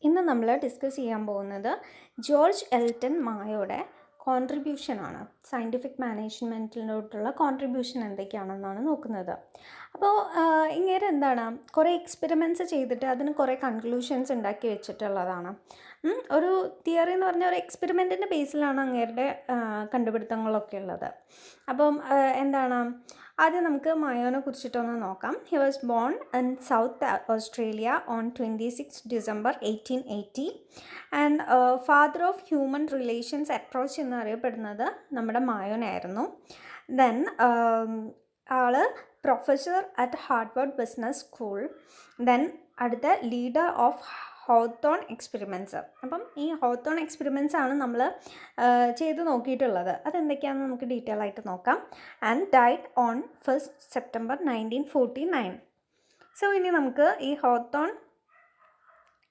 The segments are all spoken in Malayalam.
ഇന്ന് നമ്മൾ ഡിസ്കസ് ചെയ്യാൻ പോകുന്നത് ജോർജ് എൽട്ടൺ മായോയുടെ കോൺട്രിബ്യൂഷനാണ്. സയൻറ്റിഫിക് മാനേജ്മെൻറ്റിലോട്ടുള്ള കോൺട്രിബ്യൂഷൻ എന്തൊക്കെയാണെന്നാണ് നോക്കുന്നത്. അപ്പോൾ ഇങ്ങനെ എന്താണ്, കുറേ എക്സ്പെരിമെൻറ്റ്സ് ചെയ്തിട്ട് അതിന് കുറേ കൺക്ലൂഷൻസ് ഉണ്ടാക്കി വെച്ചിട്ടുള്ളതാണ്. ഒരു തിയറി എന്ന് പറഞ്ഞാൽ ഒരു എക്സ്പെരിമെൻറ്റിൻ്റെ ബേസിലാണ് അങ്ങേരുടെ കണ്ടുപിടുത്തങ്ങളൊക്കെ ഉള്ളത്. അപ്പം എന്താണ്, ആദ്യം നമുക്ക് മായോനെ കുറിച്ചിട്ടൊന്ന് നോക്കാം. He was born in south Australia on 26 December 1880 and father of human relations approach എന്നറിയപ്പെടുന്നത് നമ്മുടെ മായോനായിരുന്നു. ദെൻ ആള് professor at Harvard business school. Then അടുത്ത ലീഡർ ഓഫ് ഹോത്തോൺ എക്സ്പെരിമെൻറ്റ്സ്. അപ്പം ഈ ഹോത്തോൺ എക്സ്പെരിമെൻറ്റ്സ് ആണ് നമ്മൾ ചെയ്ത് നോക്കിയിട്ടുള്ളത്. അതെന്തൊക്കെയാണെന്ന് നമുക്ക് ഡീറ്റെയിൽ ആയിട്ട് നോക്കാം. And died on 1 September 1949. So ഇനി നമുക്ക് ഈ ഹോത്തോൺ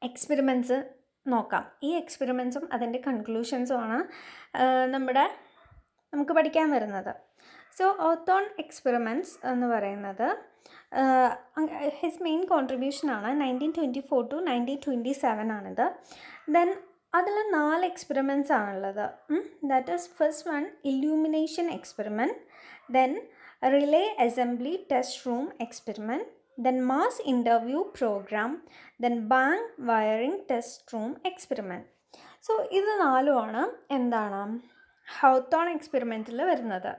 എക്സ്പെരിമെൻറ്റ്സ് നോക്കാം. ഈ എക്സ്പെരിമെൻറ്റ്സും അതിൻ്റെ കൺക്ലൂഷൻസും ആണ് നമുക്ക് പഠിക്കാൻ വരുന്നത്. സോ ഹോത്തോൺ എക്സ്പെരിമെൻറ്റ്സ് എന്ന് പറയുന്നത് ഹിസ് മെയിൻ കോൺട്രിബ്യൂഷനാണ്. 1924 to 1927 ആണിത്. ദെൻ അതിൽ 4 എക്സ്പെരിമെൻറ്റ്സ് ആണുള്ളത്. That is first one illumination experiment, then relay assembly test room experiment, then mass interview programme, then bank wiring test room experiment. So ഇത് 4 എന്താണ് ഹോത്തോൺ എക്സ്പെരിമെൻറ്റിൽ വരുന്നത്.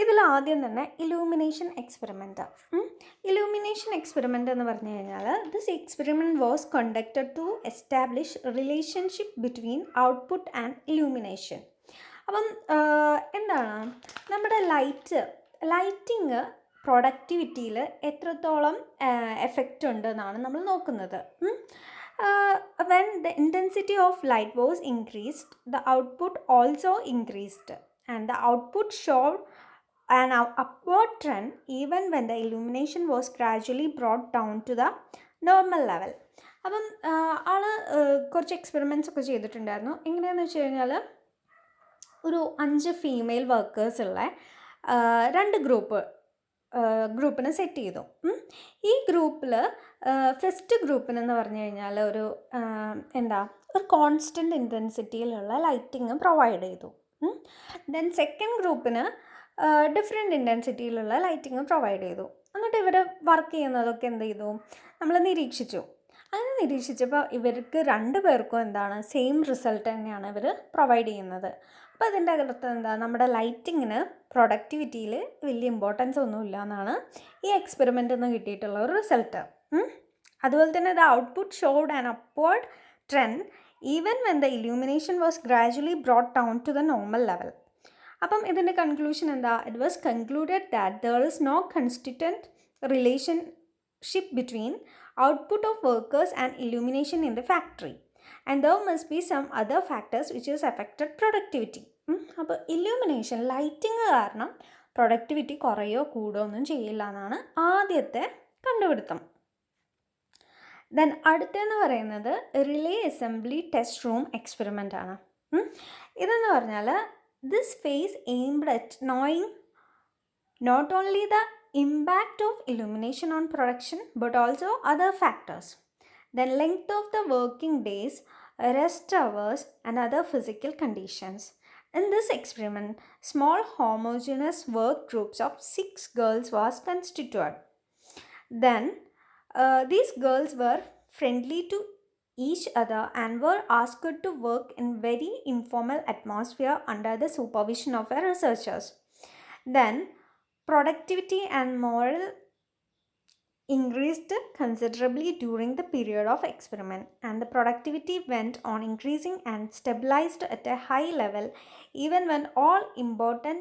ഇതിൽ ആദ്യം തന്നെ ഇലൂമിനേഷൻ എക്സ്പെരിമെൻറ്റ്. ഇലൂമിനേഷൻ എക്സ്പെരിമെൻറ്റ് എന്ന് പറഞ്ഞു കഴിഞ്ഞാൽ this experiment was conducted to establish relationship between output and illumination. അപ്പം എന്താണ്, നമ്മുടെ ലൈറ്റിങ് പ്രൊഡക്ടിവിറ്റിയിൽ എത്രത്തോളം എഫക്റ്റ് ഉണ്ട് എന്നാണ് നമ്മൾ നോക്കുന്നത്. When the intensity of light was increased, the output also increased, and the output showed an upward trend even when the illumination was gradually brought down to the normal level. അപ്പം കുറച്ച് എക്സ്പെരിമെൻറ്റ്സ് ഒക്കെ ചെയ്തിട്ടുണ്ടായിരുന്നു. എങ്ങനെയാണെന്ന് വെച്ച് കഴിഞ്ഞാൽ ഒരു 5 ഫീമെയിൽ വർക്കേഴ്സുള്ള 2 ഗ്രൂപ്പിനെ സെറ്റ് ചെയ്തു. ഈ ഗ്രൂപ്പിൽ ഫസ്റ്റ് ഗ്രൂപ്പിനെന്ന് പറഞ്ഞു കഴിഞ്ഞാൽ ഒരു കോൺസ്റ്റൻറ്റ് ഇൻറ്റൻസിറ്റിയിലുള്ള ലൈറ്റിങ് പ്രൊവൈഡ് ചെയ്തു. ദെൻ സെക്കൻഡ് ഗ്രൂപ്പിന് ഡിഫറെൻറ്റ് ഇൻറ്റൻസിറ്റിയിലുള്ള ലൈറ്റിങ് പ്രൊവൈഡ് ചെയ്തു. എന്നിട്ട് ഇവർ വർക്ക് ചെയ്യുന്നതൊക്കെ എന്ത് ചെയ്തു, നമ്മൾ നിരീക്ഷിച്ചു. അങ്ങനെ നിരീക്ഷിച്ചപ്പോൾ ഇവർക്ക് 2 പേർക്കും സെയിം റിസൾട്ട് തന്നെയാണ് ഇവർ പ്രൊവൈഡ് ചെയ്യുന്നത്. അപ്പോൾ അതിൻ്റെ അകത്ത് നമ്മുടെ ലൈറ്റിങ്ങിന് പ്രൊഡക്ടിവിറ്റിയിൽ വലിയ ഇമ്പോർട്ടൻസ് ഒന്നുമില്ല എന്നാണ് ഈ എക്സ്പെരിമെൻറ്റിൽ നിന്ന് കിട്ടിയിട്ടുള്ള ഒരു റിസൾട്ട്. അതുപോലെ തന്നെ the output showed an upward trend even when the illumination was gradually brought down to the normal level. അപ്പം ഇതിൻ്റെ conclusion it was concluded that there is no constituent relationship between output of workers and illumination in the factory, and there must be some other factors which has affected productivity. അപ്പോൾ ഇല്യൂമിനേഷൻ ലൈറ്റിങ് കാരണം പ്രൊഡക്ടിവിറ്റി കുറയോ കൂടുകയോ ഒന്നും ചെയ്യില്ല എന്നാണ് ആദ്യത്തെ കണ്ടുപിടുത്തം. ദെൻ അടുത്തെന്ന് പറയുന്നത് relay assembly test room experiment ആണ്. ഇതെന്ന് പറഞ്ഞാൽ this phase aimed at knowing not only the impact of illumination on production but also other factors, the length of the working days, rest hours and other physical conditions. In this experiment, small homogeneous work groups of 6 girls was constituted. Then these girls were friendly to each other and were asked to work in very informal atmosphere under the supervision of our researchers. Then productivity and morale increased considerably during the period of experiment, and the productivity went on increasing and stabilized at a high level even when all important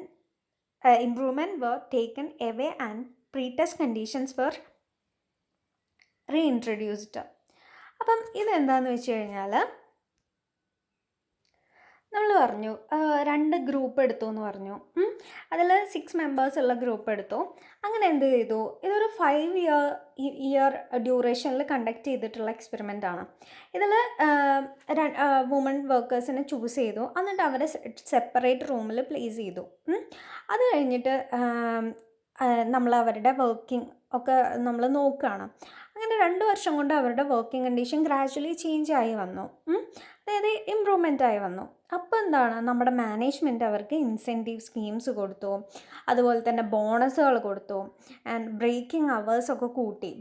improvements were taken away and pre-test conditions were reintroduced. അപ്പം ഇതെന്താണെന്ന് വെച്ച് കഴിഞ്ഞാൽ നമ്മൾ പറഞ്ഞു 2 ഗ്രൂപ്പ് എടുത്തു എന്ന് പറഞ്ഞു. അതിൽ 6 മെമ്പേഴ്സ് ഉള്ള ഗ്രൂപ്പ് എടുത്തു. അങ്ങനെ എന്ത് ചെയ്തു, ഇതൊരു 5 ഇയർ ഡ്യൂറേഷനിൽ കണ്ടക്ട് ചെയ്തിട്ടുള്ള എക്സ്പെരിമെൻ്റ് ആണ്. ഇതിൽ വുമൺ വർക്കേഴ്സിനെ ചൂസ് ചെയ്തു. എന്നിട്ട് അവരെ സെപ്പറേറ്റ് റൂമിൽ പ്ലേസ് ചെയ്തു. അത് കഴിഞ്ഞിട്ട് നമ്മൾ അവരുടെ വർക്കിംഗ് ഒക്കെ നമ്മൾ നോക്കുകയാണ്. അങ്ങനെ 2 വർഷം കൊണ്ട് അവരുടെ വർക്കിംഗ് കണ്ടീഷൻ ഗ്രാജ്വലി ചേഞ്ച് ആയി വന്നു. അതായത് ഇമ്പ്രൂവ്മെൻ്റ് ആയി വന്നു. അപ്പോൾ എന്താണ്, നമ്മുടെ മാനേജ്മെൻറ്റ് അവർക്ക് ഇൻസെൻറ്റീവ് സ്കീംസ് കൊടുത്തു, അതുപോലെ തന്നെ ബോണസുകൾ കൊടുത്തു, ആൻഡ് ബ്രേക്കിംഗ് അവേഴ്സൊക്കെ കൂട്ടി,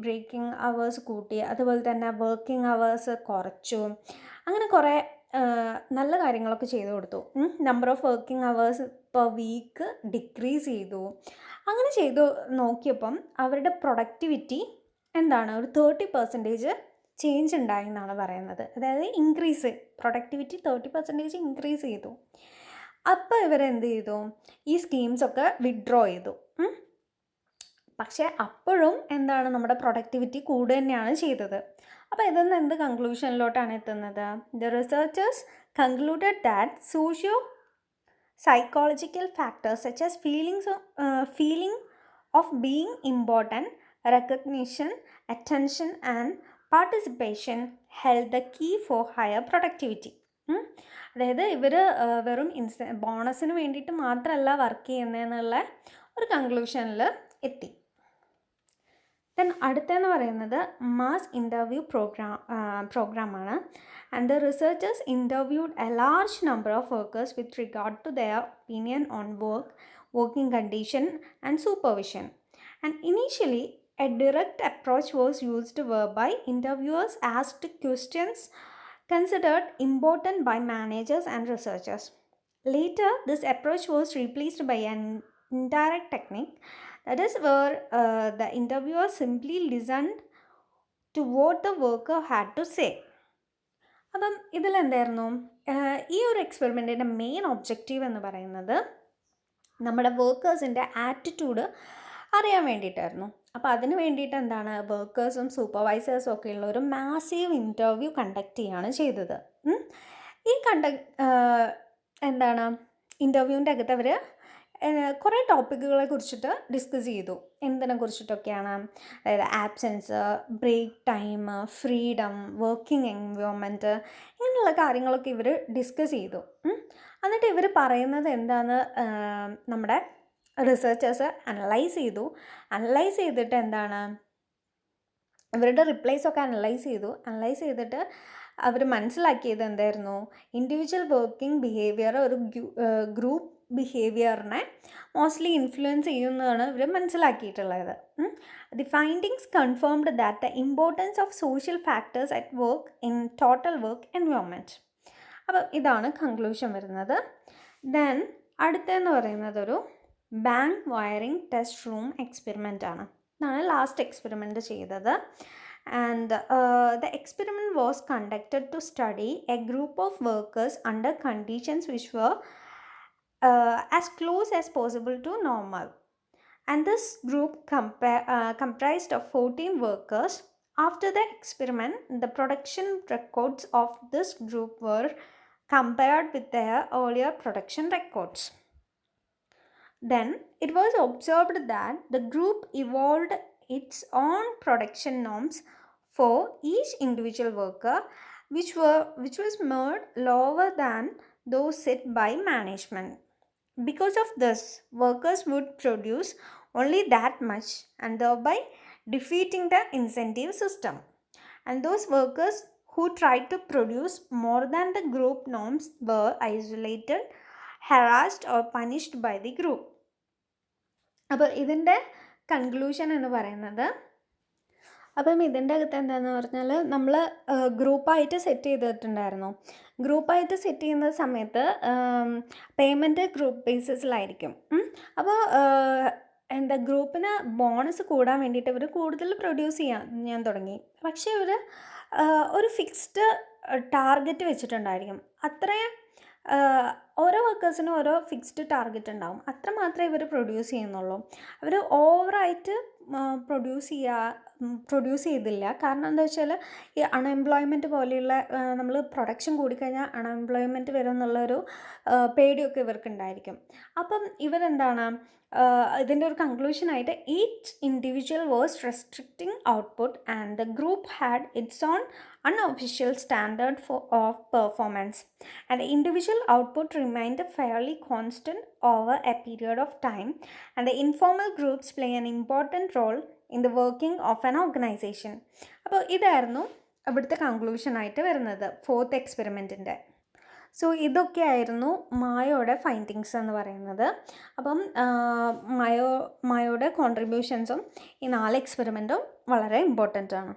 അതുപോലെ തന്നെ വർക്കിംഗ് അവേഴ്സ് കുറച്ചു. അങ്ങനെ കുറേ നല്ല കാര്യങ്ങളൊക്കെ ചെയ്തു കൊടുത്തു. Number of working hours per week decrease ചെയ്തു. അങ്ങനെ ചെയ്തു നോക്കിയപ്പം അവരുടെ പ്രൊഡക്ടിവിറ്റി എന്താണ്, ഒരു 30% ചേഞ്ച് ഉണ്ടായി എന്നാണ് പറയുന്നത്. അതായത് പ്രൊഡക്ടിവിറ്റി 30% ഇൻക്രീസ് ചെയ്തു. അപ്പോൾ ഇവരെന്ത് ചെയ്തു, ഈ സ്കീംസൊക്കെ വിഡ്രോ ചെയ്തു. പക്ഷേ അപ്പോഴും എന്താണ്, നമ്മുടെ പ്രൊഡക്ടിവിറ്റി കൂടുക തന്നെയാണ് ചെയ്തത്. അപ്പോൾ ഇതിൽ എന്ത് കൺക്ലൂഷനിലോട്ടാണ് എത്തുന്നത്? The researchers concluded that psychological factors such as feeling of being important, recognition, attention and participation held the key for higher productivity. അതായത് ഇവർ വെറും ബോണസിന് വേണ്ടിയിട്ട് മാത്രമല്ല വർക്ക് ചെയ്യുന്നതെന്നുള്ള ഒരു കൺക്ലൂഷനിൽ എത്തി. ദെൻ അടുത്തെന്ന് പറയുന്നത് മാസ് ഇൻ്റർവ്യൂ പ്രോഗ്രാമാണ്. And the researchers interviewed a large number of workers with regard to their opinion on working condition and supervision. And initially, a direct approach was used whereby interviewers asked questions considered important by managers and researchers. Later, this approach was replaced by an indirect technique, that is where the interviewer simply listened to what the worker had to say. അപ്പം ഇതിലെന്തായിരുന്നു, ഈ ഒരു എക്സ്പെരിമെൻറ്റിൻ്റെ മെയിൻ ഒബ്ജക്റ്റീവ് എന്ന് പറയുന്നത് നമ്മുടെ വർക്കേഴ്സിൻ്റെ ആറ്റിറ്റ്യൂഡ് അറിയാൻ വേണ്ടിയിട്ടായിരുന്നു. അപ്പോൾ അതിന് വേണ്ടിയിട്ട് എന്താണ്, വർക്കേഴ്സും സൂപ്പർവൈസേഴ്സും ഒക്കെ ഉള്ള ഒരു മാസീവ് ഇൻ്റർവ്യൂ കണ്ടക്ട് ചെയ്യുകയാണ് ചെയ്തത്. ഈ ഇൻ്റർവ്യൂവിൻ്റെ അകത്ത് അവർ കുറേ ടോപ്പിക്കുകളെ കുറിച്ചിട്ട് ഡിസ്കസ് ചെയ്തു. എന്തിനെ കുറിച്ചിട്ടൊക്കെയാണ്, അതായത് absence, break time, freedom, working environment, ഇങ്ങനെയുള്ള കാര്യങ്ങളൊക്കെ ഇവർ ഡിസ്കസ് ചെയ്തു. എന്നിട്ട് ഇവർ പറയുന്നത് എന്താണെന്ന് നമ്മുടെ റിസർച്ചേഴ്സ് അനലൈസ് ചെയ്തിട്ട് എന്താണ്, ഇവരുടെ റിപ്ലൈസൊക്കെ അനലൈസ് ചെയ്തിട്ട് അവർ മനസ്സിലാക്കിയത് എന്തായിരുന്നു, ഇൻഡിവിജ്വൽ വർക്കിംഗ് ബിഹേവിയർ ഒരു ഗ്രൂപ്പ് ബിഹേവിയറിനെ മോസ്റ്റ്ലി ഇൻഫ്ലുവൻസ് ചെയ്യുന്നതാണ് ഇവർ മനസ്സിലാക്കിയിട്ടുള്ളത്. The findings confirmed that the importance of social factors at work in total work environment. അപ്പം ഇതാണ് കൺക്ലൂഷൻ വരുന്നത്. ദെൻ അടുത്തെന്ന് പറയുന്നത് ഒരു bank wiring test room experiment ആണ്. ഇതാണ് ലാസ്റ്റ് എക്സ്പെരിമെൻ്റ് ചെയ്തത്. And the experiment was conducted to study a group of workers under conditions which were as close as possible to normal. And this group comprised of 14 workers. After the experiment, the production records of this group were compared with their earlier production records. Then it was observed that the group evolved its own production norms for each individual worker, which was made lower than those set by management. Because of this, workers would produce only that much and thereby defeating the incentive system. And those workers who tried to produce more than the group norms were isolated, harassed or punished by the group. അപ്പോൾ ഇതിൻ്റെ കൺക്ലൂഷൻ എന്ന് പറയുന്നത്, അപ്പം ഇതിൻ്റെ അകത്ത് എന്താണെന്ന് പറഞ്ഞാൽ നമ്മൾ ഗ്രൂപ്പായിട്ട് സെറ്റ് ചെയ്തിട്ടുണ്ടായിരുന്നു. ഗ്രൂപ്പായിട്ട് സെറ്റ് ചെയ്യുന്ന സമയത്ത് പേയ്മെൻറ്റ് ഗ്രൂപ്പ് ബേസിസിലായിരിക്കും. അപ്പോൾ ഗ്രൂപ്പിന് ബോണസ് കൂടാൻ വേണ്ടിയിട്ട് ഇവർ കൂടുതൽ പ്രൊഡ്യൂസ് ചെയ്യാൻ തുടങ്ങി. പക്ഷേ ഇവർ ഒരു ഫിക്സ്ഡ് ടാർഗറ്റ് വെച്ചിട്ടുണ്ടായിരിക്കും. അത്രയും ഓരോ വർക്കേഴ്സിനും ഓരോ ഫിക്സ്ഡ് ടാർഗറ്റ് ഉണ്ടാവും. അത്ര മാത്രമേ ഇവർ പ്രൊഡ്യൂസ് ചെയ്യുന്നുള്ളൂ. അവർ ഓവറായിട്ട് പ്രൊഡ്യൂസ് ചെയ്തില്ല. കാരണം എന്താ വെച്ചാൽ ഈ അൺഎംപ്ലോയ്മെൻറ്റ് പോലെയുള്ള നമ്മൾ പ്രൊഡക്ഷൻ കൂടിക്കഴിഞ്ഞാൽ അൺഎംപ്ലോയ്മെൻറ്റ് വരും എന്നുള്ളൊരു പേടിയൊക്കെ ഇവർക്കുണ്ടായിരിക്കും. അപ്പം ഇവരെന്താണ്, ഇതിൻ്റെ ഒരു കൺക്ലൂഷനായിട്ട് each individual was restricting output and the group had its own unofficial standard of performance, and the individual output remained fairly constant over a period of time, and the informal groups play an important role in the working of an organisation. അപ്പോൾ ഇതായിരുന്നു ഇവിടുത്തെ കൺക്ലൂഷനായിട്ട് വരുന്നത് 4th എക്സ്പെരിമെൻറ്റിൻ്റെ. സോ ഇതൊക്കെയായിരുന്നു മായോയുടെ ഫൈൻഡിങ്സ് എന്ന് പറയുന്നത്. അപ്പം മായോയുടെ കോൺട്രിബ്യൂഷൻസും ഈ 4 എക്സ്പെരിമെൻറ്റും വളരെ ഇമ്പോർട്ടൻ്റ് ആണ്.